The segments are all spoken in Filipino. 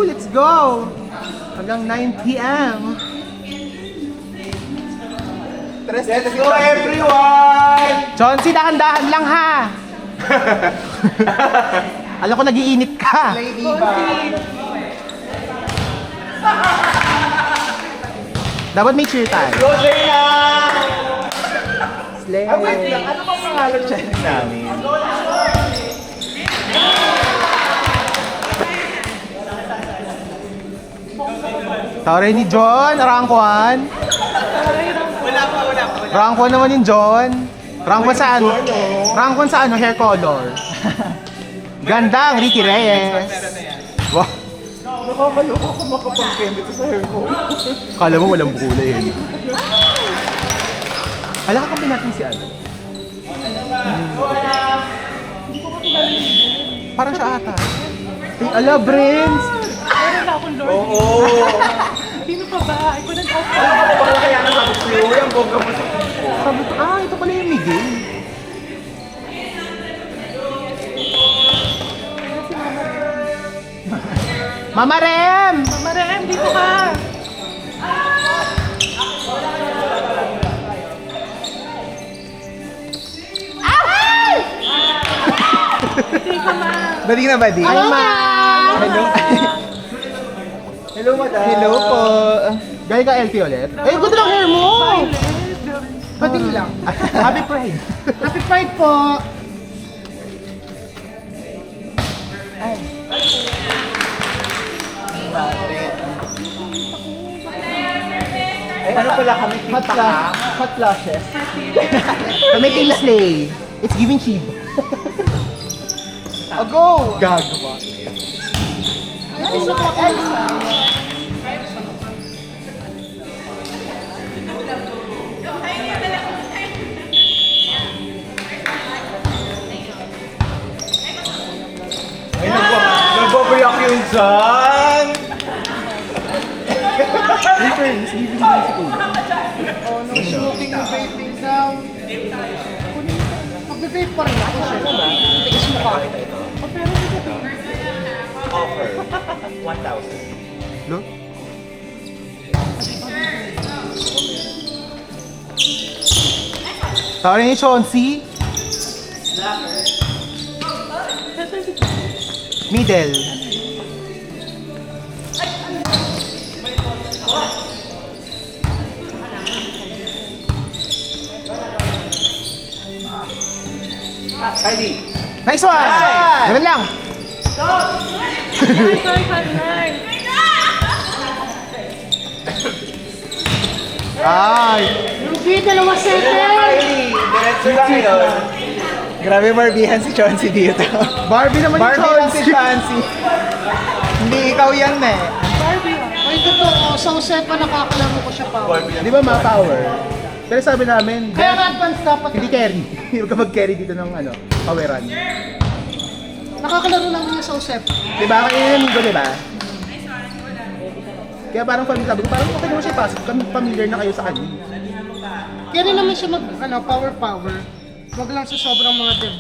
Let's go! Hanggang 9 p.m. Let's go everyone! Chauncey, dahan-dahan lang ha! Alam ko nag-iinit ka. Lady ba? Dapat may cheer tayo. Go Zayna! Slay! Wait lang, ano bang pangalan challenge namin? Sorry ni John, rank 1. Wala pa. Rank 1 naman yung John. Rank 1 sa ano? Rank 1 sa ano? Hair color. Gandang, Ricky Reyes. Wow. Nakakaloko ko makapag-kendit sa hair ko. Kala mo walang kulay yun. Alam ka kung natin si ano? Parang siya ata. Ay, ala, Brins! Meron akong Lord. Oo! Sino pa ba? I couldn't open. Ano pala kaya nasabi sa'yo? Yung bongga mo sa Sabi ko, ito pala yung Miguel. Mama Rem! Mama Rem, dito ka. Hindi ka ma. Badi na badi? Hi, Ma! Hello. Hello, madam. Hello po. Galing ka LT ulit? Eh, good lang hair mo! Pati lang. Happy Pride. Happy Pride po. Ay, ano pala kami? Hot flashes. Kami Team Slay. It's giving cheap. Go! Gagawa. Ay, nagbabayak yung dyan! It's giving cheap. Oh, no smoking and vaping daw. Mag-vape pa rin ako, syempre. Tigas mo ka. Oh, pero hindi ka Offer. 1,000. Look. Sorry ni Chauncey. Middle. Heidi. Nice one! Ganun lang. Nice. Ay! Ruby, dalawa sete. Heidi. Diretso lang yun. Grabe Barbihan si Chauncey dito. Barbie naman yung Barbihan si Chauncey. Chauncey. Hindi ikaw yan eh. Barbie. Ay, totoo. Sa usep pa nakakalaro ko siya pa. Di ba ma-power? Pero sabi namin, Kaya nga advance dapat. hindi carry. Huwag ka mag-carry dito ng ano, poweran. Nakakalaro lang niya sa usep. Di ba? Kaya yung linggo, di ba? Kaya parang familiar, sabi ko, parang okay naman siya pasok. Kami familiar na kayo sa kanya. Kaya rin naman siya mag, power. Wag lang sa sobrang mga dev.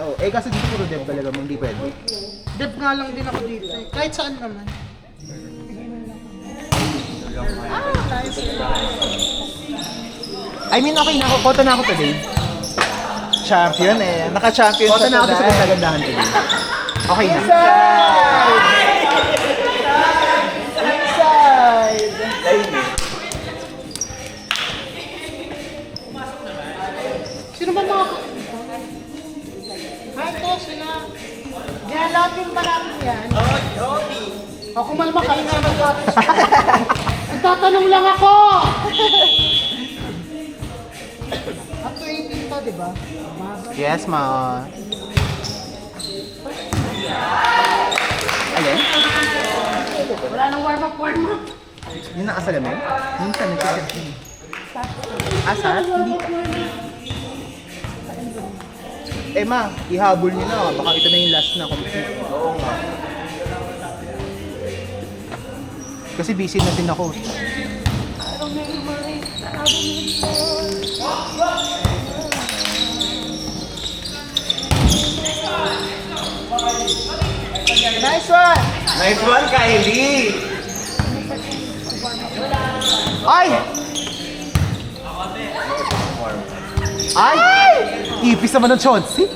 Oh, eh kasi dito puro dev talaga, hindi pwede. Dev nga lang din ako dito eh. Kahit saan naman. Nice. I mean, okay na ako. Kota na ako today. Champion eh. Naka-champion Kota na ako today. sa kagandahan today. Okay na. Inside! Sino ba mga... Ay, ito sila. Yan, lahat yung marami yan. Ako malma kayo nga mag-atos. Nagtatanong lang ako! Up to 18 pa, di ba? Yes, ma. Alin? Wala nang warm-up. Yung nakasalamin? Minsan nagkakasalamin. Asat? Hindi ka. Eh ma, ihabol niyo na. Baka ito na yung last na compete. Oo nga. Kasi busy na din ako. Nice one! Nice one, Kylie! Ay! Ay! Ipis naman ng Chauncey.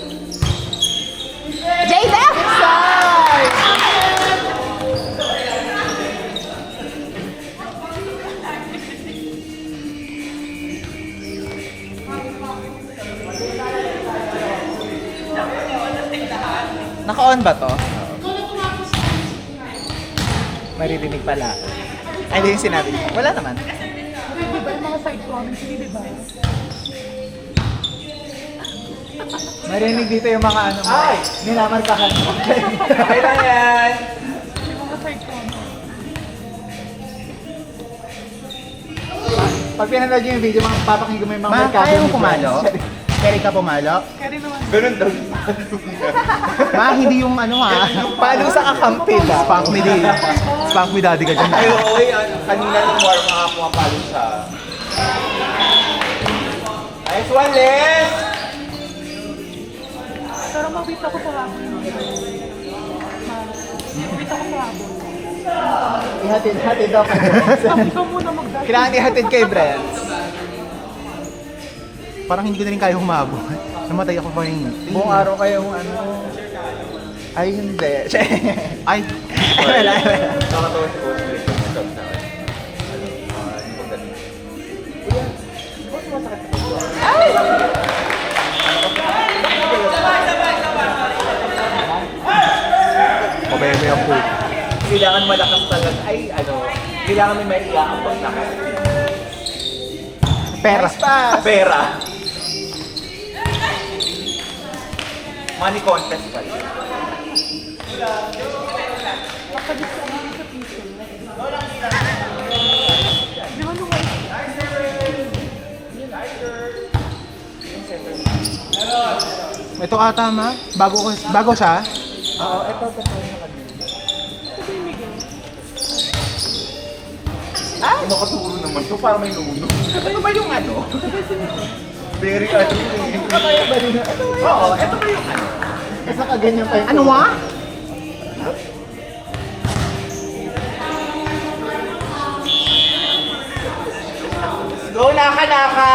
Jada! Naka-on ba to? Maririnig pala. Ay, hindi yung sinabi. Wala naman. Di ba yung mga side comments, di ba? Marinig dito yung mga ano mo. Ay! Minamarkahan mo. Okay lang yan. Yung mga side comments. Pag pinanood nyo yung video, mga papakinggan mo yung mga Ma, merkado kaya mo ni pumalo? Friends. Kaya ka pumalo? Kaya naman. Ganun daw. Ma, hindi yung ano ha. Paano sa kakampi ba? Spank me di. Spank me daddy ka dyan. Ay, oo, kanina nung warm up, pumapalo siya. Nice one, Les! Pero mawit ako sa habol. Mawit ako sa habol. Ihatid daw kayo. Ikaw muna mag-dance. Kailangan ihatid kay Brent. Parang hindi ko na rin kaya humabol. Namatay ako pa rin. Buong araw kayong ano... Ay, hindi. Ay! Wala. Nakatawa si Boss Rick yung stop sa akin. Pabebe ang poop. Kailangan malakas talaga. Ay, ano, kailangan may maiiyak ang paglakas. Pera. Nice pass. Pera. Money contest pa rin. Kapagod sa ano sa piso. Di ba nung Ito ata ma. Bago siya. Oo, ito sa kanina. Ah! Nakaturo naman to para may nuno. Ano ba yung ano? Very ano eh. Kaya ba din? Oo, ito ba yung ano? Kasi kaganyan pa yung... Ano wa? Go, naka!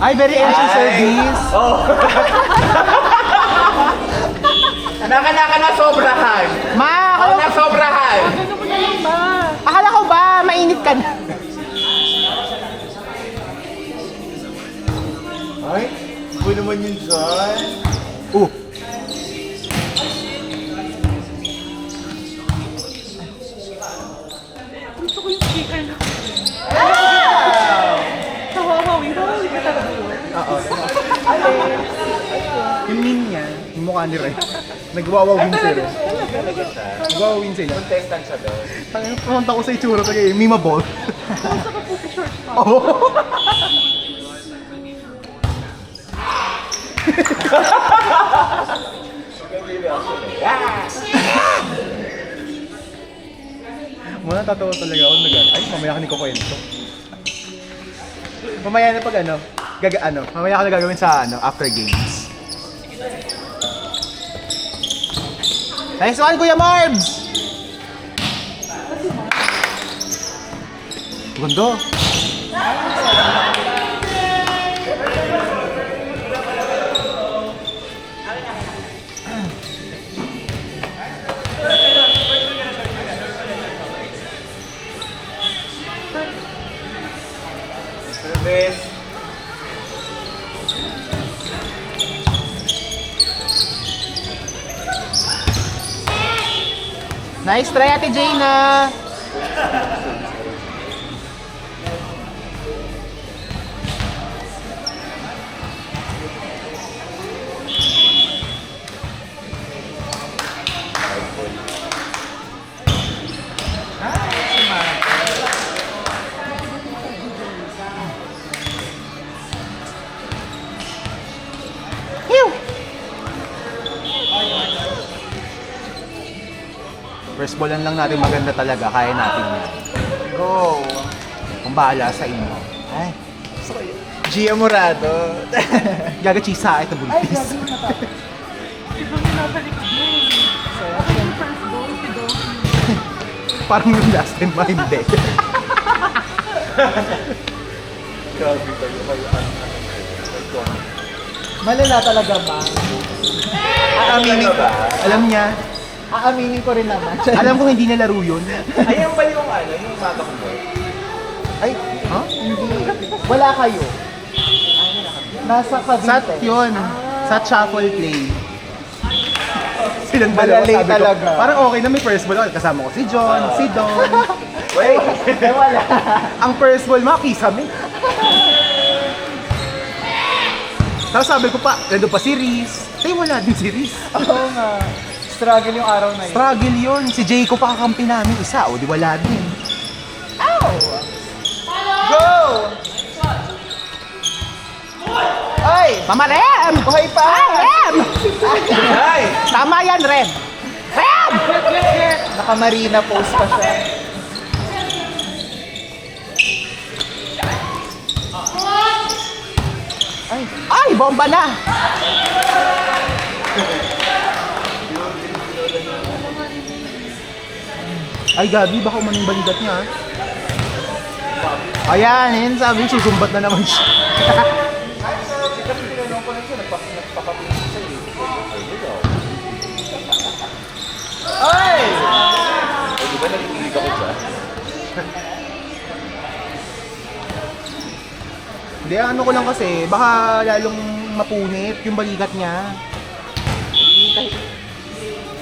Ay, very ancient service. Oh. Naka na sobrahan. Ma, Oh, na sobrahan. ano mo na lang ba? akala ko ba mainit ka na? Ay, iba naman yun dyan. Gusto ko yung sticker na. Hawawi ka talaga. Oo. Yung meme niya, yung mukha ni Ray. Nagwawawin sila. Nagwawawin sila. Contestant siya doon. Tangin, pumunta ko sa itsura ko kay memeable. Gusto ko po short pa. Oo. Muna tatawa talaga ako ay mamaya ka ni kukwento. Mamaya na pag mamaya ka na gagawin sa after games. Nice one, Kuya Marbs! Gundo. Service. Nice try, Ate Jaina! First ballan lang natin maganda talaga, kaya natin yan. Go! Kung bahala sa inyo. Ay, Gia Morado. Gagachisa, ito Ay, buntis. grabe mo na tayo. Ibang yung nasa likod mo. Ako yung first goal. parang yung last time ba hindi. Grabe tayo kayo. Malala talaga ba? Aaminin ko. Alam niya. Aaminin ko rin naman. Alam ko hindi niya laro yun. Ayan ba yung ano, yung umaga ko mo? Ay, ha? Hindi. Wala kayo. Nasa Cavite. Sat yun. Sat shuffle play. Silang dalawa Malalay sabi ko. talaga. Parang okay na may first ball. Kasama ko si John, si Don. Wait! Eh, wala. Ang first ball, makisame. Tapos sabi ko pa, nandun pa si Riz. Tay, wala din si Riz. Oo nga. Struggle yung araw na yun. Struggle yun. Si Jay ko pa kakampi namin. Isa, o di wala din. Go! Ay! Mama Rem! Buhay pa! Rem! Ay! Tama yan, Rem! Rem! Naka-marina post pa siya. Ay, bomba na! Ay, Gabi, baka umaning balikat niya. ah. Ayan, yun sabi, susumbat na naman siya. Kasi tinanong ko lang siya, nagpapapinsin siya eh. Ay! O diba nalikilig ako dyan? Hindi, ano ko lang kasi, baka lalong mapunit yung balikat niya.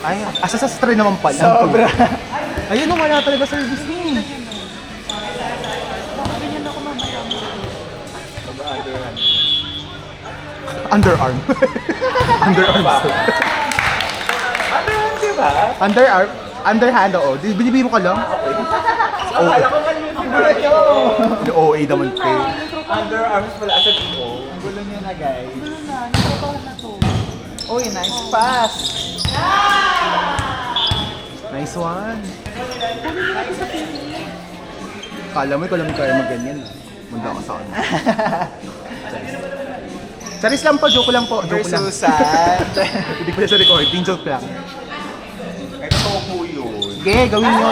Ay, asasastre naman pala. Sobra. Ayun, wala talaga service niya. Underarm. Underarm. Ano yan, di ba? Underarm. Underhand, oo. Binibiro ka lang. Akala ko nga yung figura nyo. Yung OA naman kayo. Underarms pala as a PO. Ang gulo niya na, guys. Ano na, nakabahan na to. Uy, nice pass. Nice one. Kala mo, ikaw lang kaya mag-ganyan. Manda ka sa akin. Charis lang po, joke lang po. Joke lang. Versusan. Hindi pala sa recording, joke lang. Ito po yun. Sige, gawin nyo.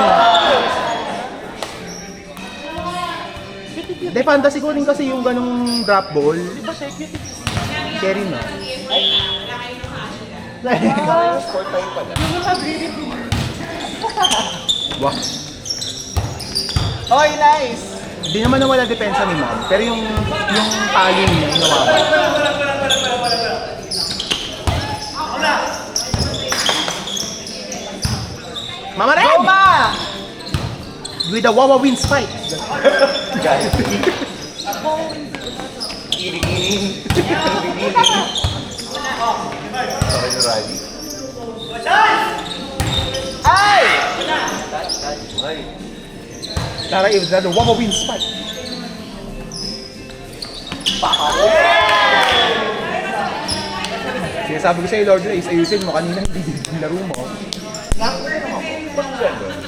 Hindi, fantasy ko rin kasi yung ganong drop ball. Carry no? Sport time pala. Wow. Oy, nice. Hindi naman nawala depensa ni ma'am, pero yung tali niya, yung nawawala. Mama Ren! Toma! With the Wawa wins fight. Guys. Iring-iring. Sorry na Rally. Ay! Ay. Tara, if the Wawa wins fight. Sinasabi ko sa'yo, Lord Race, ayusin mo, kanina hindi laro mo. Bakit ganun?